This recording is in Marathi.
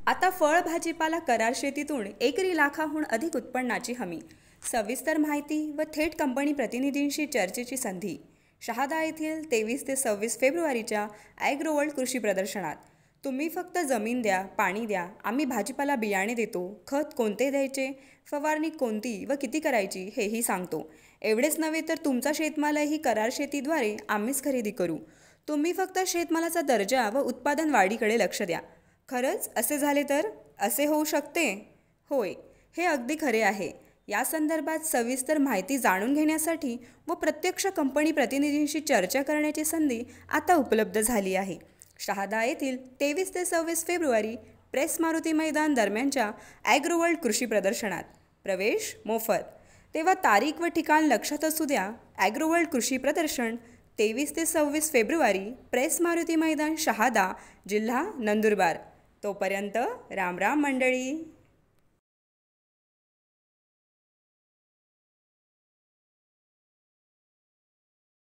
आता फळ भाजीपाला करार शेतीतून एकरी लाखाहून अधिक उत्पन्नाची हमी. सविस्तर माहिती व थेट कंपनी प्रतिनिधींशी चर्चेची संधी. शहादा येथील 23 ते 26 फेब्रुवारीच्या ॲग्रोवर्ल्ड कृषी प्रदर्शनात. तुम्ही फक्त जमीन द्या, पाणी द्या, आम्ही भाजीपाला बियाणे देतो, खत कोणते द्यायचे, फवारणी कोणती व किती करायची हेही सांगतो. एवढेच नव्हे तर तुमचा शेतमालही करार शेतीद्वारे आम्हीच खरेदी करू. तुम्ही फक्त शेतमालाचा दर्जा व उत्पादन वाढीकडे लक्ष द्या. खरंच असे झाले तर असे होऊ शकते? होय, हे अगदी खरे आहे. या संदर्भात सविस्तर माहिती जाणून घेण्यासाठी व प्रत्यक्ष कंपनी प्रतिनिधींशी चर्चा करण्याची संधी आता उपलब्ध झाली आहे. शहादा येथील 23 ते 26 फेब्रुवारी प्रेस मारुती मैदान दरम्यानच्या ॲग्रोवर्ल्ड कृषी प्रदर्शनात प्रवेश मोफत. तेव्हा तारीख व ठिकाण लक्षात असू द्या. ॲग्रोवर्ल्ड कृषी प्रदर्शन 23 ते 26 फेब्रुवारी प्रेस मारुती मैदान शहादा, जिल्हा नंदुरबार. तोपर्यंत राम राम मंडळी.